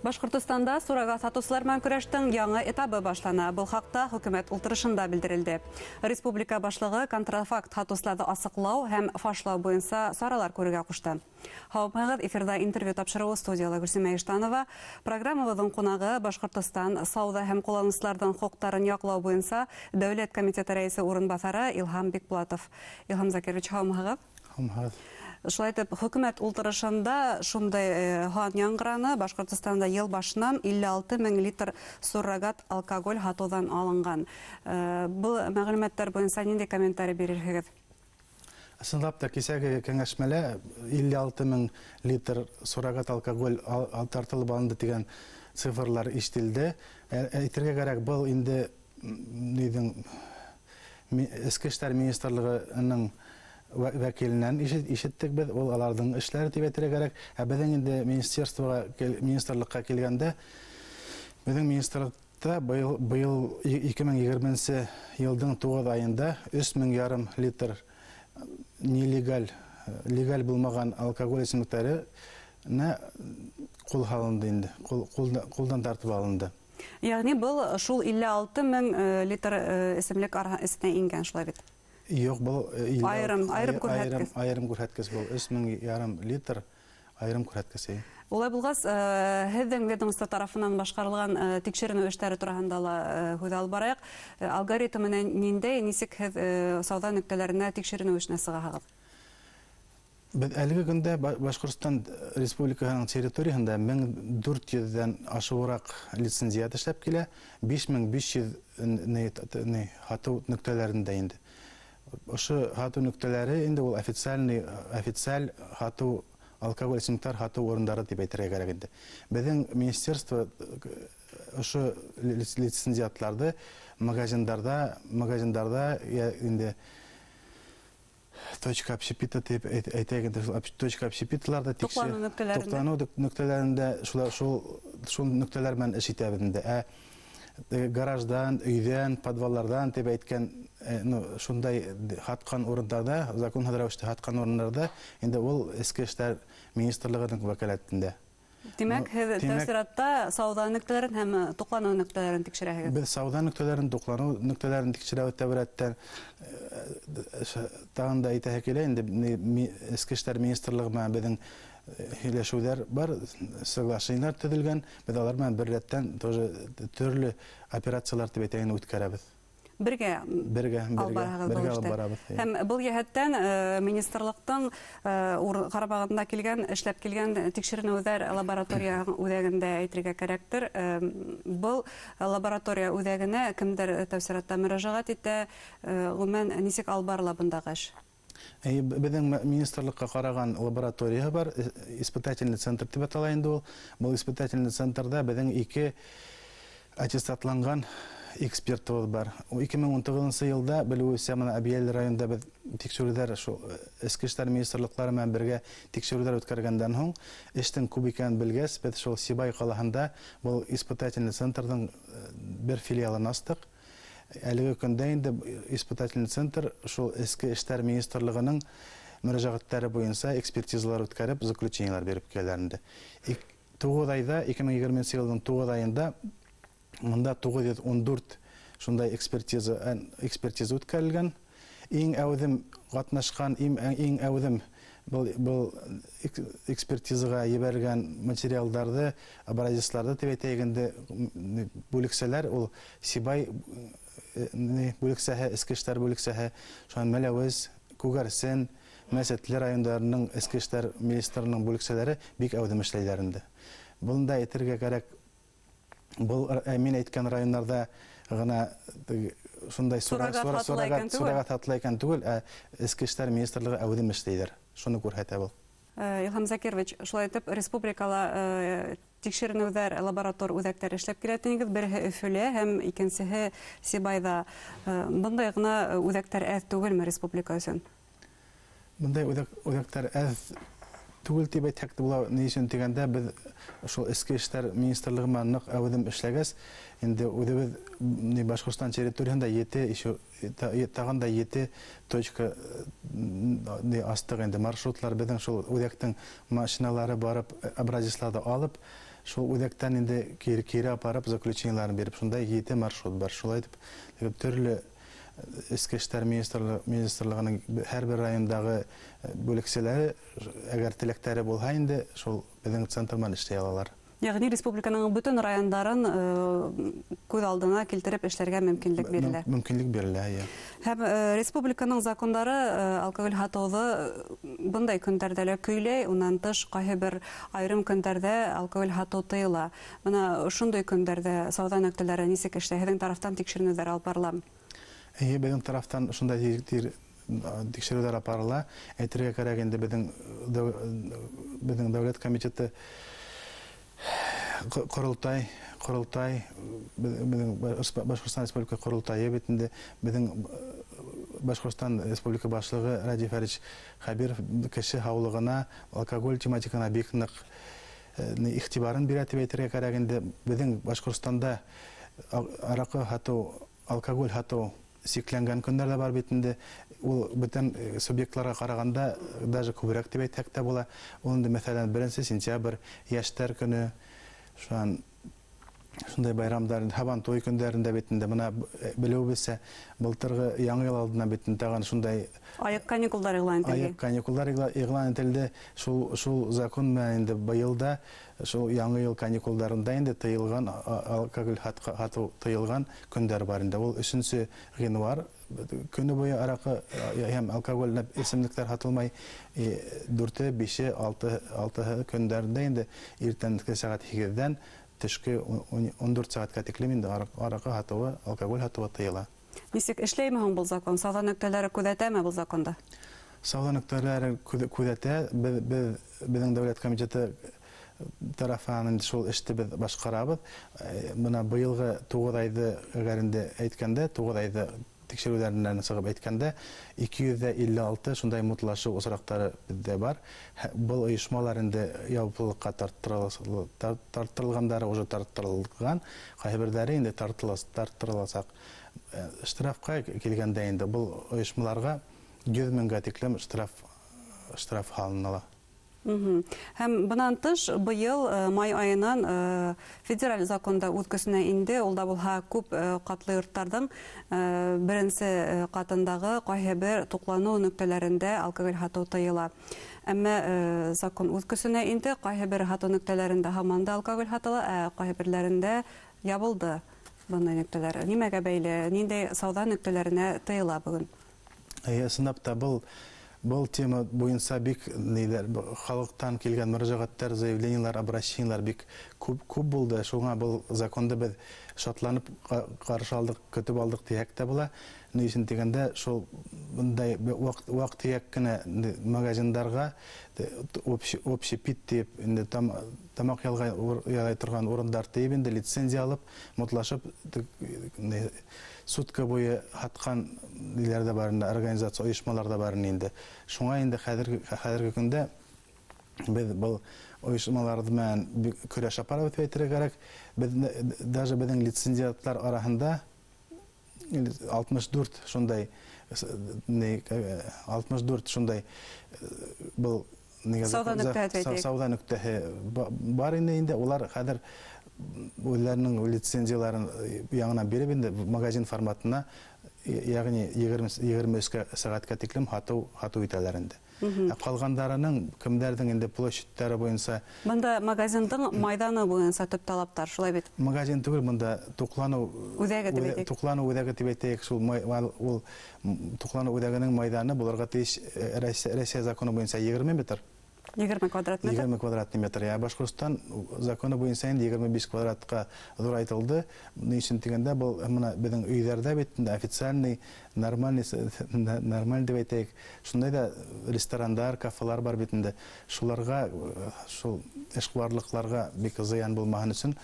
Башкортостанда сурага сатучылар менен көрәштең яңа этабы башлана. Бұл хакта хөкүмәт ултырышында белдерилде. Республика башлыгы контрафакт сатучыларны асыклау һәм фашлау буенча саралар күрергә кушты. Хавмагыз эфирда интервью тапшыруы студияла Гөлсемә Иштанова. Программабызның кунагы Башкортостан сауда һәм кулланучылардан хокуктарын яклау буенча Дәүләт комитеты рәисе урынбасары Илһам Бикбулатов. Илһам Закирович, хавмагыз. Шулай итеп, хөкүмәт ултырышында шундай хан яңгыраны Башкортостанда ел башыннан 56 мең литр суррогат алкоголь һатудан алынган. Бу мәгълүматлар буенча нинди комментарий бирергез? Сынлап та кисәге кәңәшмәлә 56 мең литр суррогат алкоголь тартылып алынды дигән цифрлар ишетелде. Әйтергә кирәк, бу инде Эчке эшләр министрлыгының вәкиленнән ишеттек без, ул аларның эшләре дип әйтергә кирәк. Безнең инде министрлыкка килгәндә, безнең министрлыкта быел 2020 елның 9 аенда 3,5 литр легал булмаган алкоголь эчемлекләре кулга алынды инде, кулдан тартып алынды. Ягъни бу шул 56 мең литр эчемлек арасына ингән, шулай бит? Юк, бу айрым күрһәткес бу 3,5 литр айрым күрһәткесе. Улай булгас, һеҙҙең ведомство тарафынан башҡарылған тикшеренеү эштәре тураһында ла һүҙ алып барайыҡ. Алгоритмы ниндәй, нисек һеҙ сауда нөктәләренә тикшеренеү эшенә сығаһығыҙ? Без әлеге көндә Башҡортостан Республикаһының территорияһында 1400-дән ашыуыраҡ лицензият эшләп килә, 5500 һатыу нөктәләрендә инде. Ошо һатыу нөктәләре инде ул официаль һатыу алкоголь эчемлектәр һатыу урындары дип әйтергә кирәк инде. Безнең министерство ошо лицензиятларҙы магазиндарда инде точка общепита дип әйтәгәндә, точка общепиталарда туклану нөктәләрендә шул нөктәләр менән эш итәбез инде. Гараждан, өйдән, подваллардан дип әйткән, шундай һаткан урындарда, закон хәҙрәвештә һаткан урындарда, инде ул эчке эшләр министрлыгының вәкаләтендә. Димәк, һеҙ тәэсиратта сауда нөктәләрен һәм туклану нөктәләрен тикшерәһегеҙ? Без сауда нөктәләрен, туклану нөктәләрен тикшерәү тәбәрәттән тагын да әйтәһе килә, инде эчке эшләр министрлыгы менән безнең һөйләшеүҙәр бар, соглашениелар төҙөлгән, без алар менән бер рәттән тоже төрлө операциялар дип әйтәйек үткәрәбез. Бергә алып барабыҙ. Һәм был йәһәттән министрлыктың ҡарамағында килгән, эшләп килгән тикшеренеүҙәр лаборатория үҙәгендә әйтергә кәрәктер. Был лаборатория үҙәгенә кемдер тәфсиратта мөрәжәғәт итә, ғөмүмән нисек алып барыла бындағы эш? Безнең министрлыкка ҡараған лаборатория бар, испытательный центр дип атала инде ул. Был испытательный центрда безнең 2 аттестатланган экспертыбыҙ бар. 2019 йылда белеүемсә, мына Әбйәлил районында без тикшерүҙәр, эчке эшләр министрлыклары менән бергә тикшерүҙәр үткәргәндән һуң, эштең күп икәнен белгәс, без шул Сибай ҡалаһында был испытательный центрҙың бер филиалын астыҡ. Әлеге көндә инде испытательный центр шул эчке эшләр министрлыгының мөрәжәғәттәре буенча экспертизалар үткәреп, заключениелар биреп киләләр инде. 9 айда, 2020 йылның 9 айында монда 914 шундай экспертиза үткәрелгән. Иң әүҙем ҡатнашҡан, иң әүҙем был экспертизаға ебәргән материалдарҙы, образецларҙы дип әйтәйек инде бүлексәләр, ул Сибай бүлексәһе, эчке эшләр бүлексәһе, шуның Мәләүез, Күгәрсен, Мәсәтле райондарының эчке эшләр министрлыгының бүлексәләре бик әүҙем эшләйҙәр инде. Бunda әйтергә кәрәк, был мин әйткән районнарда гына шундай сурагат һатылайкан түгел, эчке эшләр министрлыгы әүҙем эшләйҙәр. Шуны күрһәтә был. Илһам Закирович, шулай итеп, республикала тикшеренеүҙәр, лаборатор үҙәктәр эшләп киләтегеҙ, береһе Өфөлә һәм икенсеһе Сибайҙа. Бындай гына үҙәктәр әҙ түгелме республика өсөн? Бындай үҙәктәр әҙ түгел дип әйтһәк тә була, ни өсөн дигәндә, без шул эчке эшләр министрлыгы менән ныҡ әүҙем эшләгәс, инде үҙебеҙ Башҡортостан территорияһында тағын да 7 точка астыҡ инде маршрутлар, беҙҙең шул үҙәктең машиналары барып, образецларҙы алып, шул үдәктән инде кире апарып заключениеларын беріп, шундай 7 маршрут бар. Шулай итеп, төрле Эске эшләр министрлыгының һәрбер районындагы бүлекселәре, әгәр теләктәре булһа инде, шул безнең центрдан эшләй алалар. Ягъни республиканың бөтен райондарын күз алдына килтереп эшләргә мөмкинлек бирелә. Мөмкинлек бирелә, я. Һәм республиканың законнары алкоголь һатуны бундай көндәрдә лә көйләй, уннан тыш кайһы бер айрым көндәрдә алкоголь һату тыела. Менә шундый көндәрдә сауда нөктәләре ничек эшләй? Һезнең тарафтан тикшеренүләр алып барыла? Безнең тарафтан шундай тикшерүләр алып барыла. Әйтергә кирәк инде безнең дәүләт комитеты Құрылтай, Башқұртстан Республика Құрылтайы бетінде біздің Башқұртстан Республика башлығы Ради Фарич Хабиров кіші хаулығына алкоголь тематикана бекінік ихтибарын берәтіп әйтірге қарағында біздің Башқұртстанда арақы хату, алкоголь хату сикленген күндерде бар бетінде ол бүтін субъектларға қарағанда даже көбірек деп айтсақ та бола. Оның мәселен 1 сентябрь яшьтәр көне, шундай байрамдар, хабан той көндәрендә бетінде мына белеу белсә, былтыргы яңа ел алдына бетінде тагын шундай аяк каникуллар игълан ителде. Аяк каникуллар игълан ителде. Шул закон менән инде быелда шул яңа ел каникулларында инде тыелган алкоголь хату тыелган көндәр бар инде. Ул 3 гыйнвар көне буе аракы һәм алкоголь исемлектәр хатылмай 4, 5, 6 көндәрендә инде иртәнге сәгать 8-дән төшке 14 сәгатькә тиклем инде аракы хатуы, алкоголь хатуы тыела. Ничек эшләйме һуң бу закон? Сауда нөктәләре күзәтәме бу законда? Сауда нөктәләре күзәтә. Безнең дәүләт комитеты тарафынан шул эште без башкарабыз. Менә быелгы 9 айды әгәрендә әйткәндә, 9 айды тикшерүләреннән сыгып әйткәндә 256 шундай мутлашу осрактары бездә бар. Бу оешмалар инде яуаплылыкка тарттырылгандары уже тарттырылган, кайберләре инде тарттырыласак. Штрафка килгәндә инде бу оешмаларга 100 меңгә тиклем штраф халынала. Һәм бунан тыш быел май айынан федераль законда үткәсенә инде, ул да булһа күп катлы йортларның беренче катындагы кайһы бер туклану нөктәләрендә алкоголь хату тыела. Әмма закон үткәсенә инде кайһы бер хату нөктәләрендә һаман да алкоголь хатыла, кайһы берләрендә ябылды bunday nöktələr. Нимәгә бәйле, нинди сауда нөктәләренә тыела бүген? Сынапта был тема буенча бик халыктан килгән мөрәҗәгатьләр, заявлениялар, обращениялар бик күп булды. Шуңа был законда без шатланып каршы алдык, көтеп алдык дияк та була. Ни өчен дигәндә, шул bunday вакыт яккына магазиннарга общий пит дип, инде тамак ялгай торган урындар тиеп инде лицензия алып, мутлашып сутка буе хаткан диләрдә бар инде, организация оешмаларда бар инде. Шуңа инде хәзерге көндә без бу оешмалар белән көрәш апарабыз әйтергә кирәк. Даже безнең лицензиятлар арасында 64 шундай 64 шундай был сауда нөктәһе бар инде. Улар хәзер үзләренең лицензияларын яңа биреп инде магазин форматына, ягъни 23 сәгатькә тиклем хату итәләр инде. Калгандарының кемдәрнең инде площадьтары буенча. Монда магазинның майданы буенча төп талаптар, шулай бит. Магазин түгел, монда туклану үзәге дип әйтәйек. Шул ул туклану үзәгенең майданы булырга тиеш Россия законы буенча 20 метр. 20 квадрат метр. 20 квадрат метр. Я Башкортстан законы буенча 25 квадратка зурайтылды. Ни өчен дигәндә, бу менә безнең өйләрдә бит официальный, нормальный дип әйтәйек. Шундай да ресторандар, кафелар бар бит инде. Шуларга, шул эшкуарлыкларга бик зыян булмаган өчен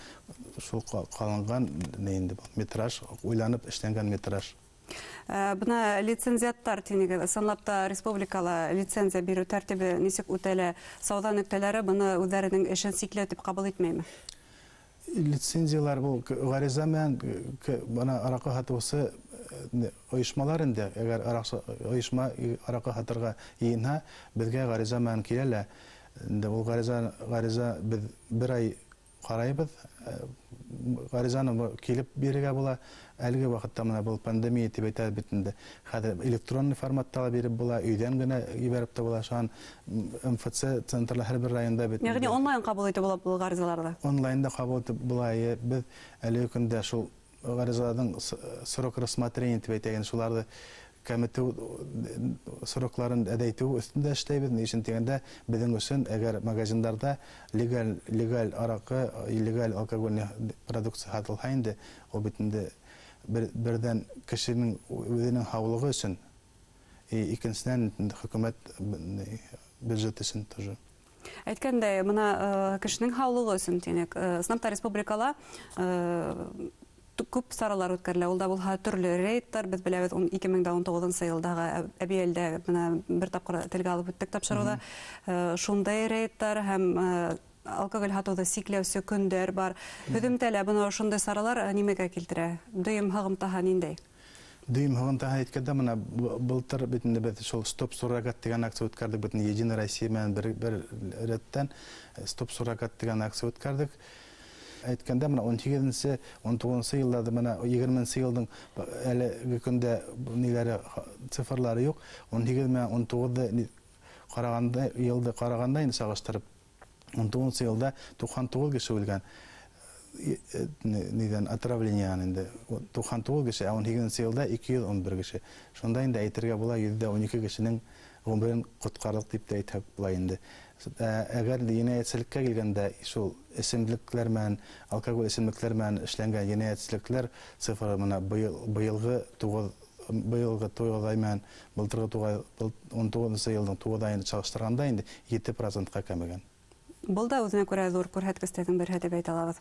шул калынган инде метраж, уйланып эшләнгән метраж. Бuna лицензияттар тинеге санлапта республикала лицензия бирү тәртибе ничек үтәлә? Сауда нөктәләре буны үзләренең эшен сикләү дип кабул итмәйме? Лицензиялар бу гариза белән бана аракы хатусы оешмалар инде. Әгәр оешма аракы хатырга безгә гариза белән киләләр. Инде ул гариза без 1 ай қарайбыз. Гаризаны келіп береге бола, әлгі вақытта мына бұл пандемия деп айтады бетінде. Хәзер электронный форматта беріп бола, үйден генә ибәреп та бола. Шуан МФЦ центрлы һәр бер районда бетінде. Ягъни онлайн кабул итеп була бу гаризаларда. Онлайнда кабул итеп була. Без әле көндә шул гаризаларның срок рассмотрения дип әйтәген шуларды кәмету срокларын әдәйтү өстендә эшләйбез. Ни өчен дигәндә, безнең өчен әгәр магазиннарда легал аракы, иллегал алкогольный продукция сатылса инде, ул битендә бердән кешенең үзенең һаулыгы өчен, икенчедән хөкүмәт бюджет өчен тоже. Әйткәндәй, моны кешенең һаулыгы өчен, димәк, Снапта республикала күп саралар үткәрелә. Ул да булһа төрле рейдтар, без беләбез 2019 елдагы әбиелдә менә бер тапкыр телгә алып үттек тапшыруда. Шундай рейдтар һәм алкоголь һатуды сикләүсе көндәр бар. Һөдемтәлә буны шундай саралар нимәгә килтерә? Дөйем һагымтаһа ниндәй? Дөйем һагымтаһа әйткәндә, менә былтыр битендә без шул стоп суррогат дигән акция үткәрдек. Битен Единая Россия менән бер рәттән стоп суррогат дигән акция үткәрдек. Әйткәндә, менә 18-19 елларда, менә 20 елның әлеге көндә ниләре цифрлары юк. 18 менә 19 караганда, елда караганда инде сагыштырып, 19 елда 99 кеше үлгән. Нидән отравление инде 99 кеше, 18 елда 211 кеше. Шунда инде әйтергә була 112 кешенең гомерен коткардык дип тә әйтәк була инде. Әгәр җинаятьчелеккә килгәндә, шул эсемлекләр менән, алкоголь эсемлекләр менән эшләнгән җинаятьчелекләр цифры менә быелгы 9 ай менән былтыргы 19 елның 9 айын чагыштырганда инде 7%-ка кәмегән. Бұл да үзенә күрә зур күрһәткечтән бере дип әйтә алабыз.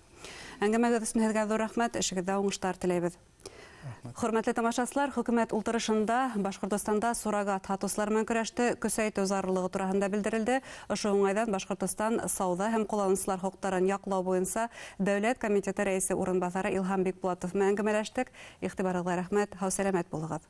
Әңгәмәгә өчен һеҙгә зур рәхмәт, эшегеҙҙә уңыштар теләйбеҙ. Хөрмәтле тамашасылар, хөкүмәт ултырышында Башҡортостанда суррогат һатыусылар менән көрәште көсәйтеү зарырлығы тураһында белдерелде. Ошо уңайҙан Башҡортостан сауда һәм ҡулланыусылар хоҡуҡтарын яҡлау буйынса Дәүләт комитеты рәйесе урынбаҫары Илһам Бикбулатов менән әңгәмәләштек. Иғтибарығыҙға рәхмәт, һау сәләмәт булығыҙ.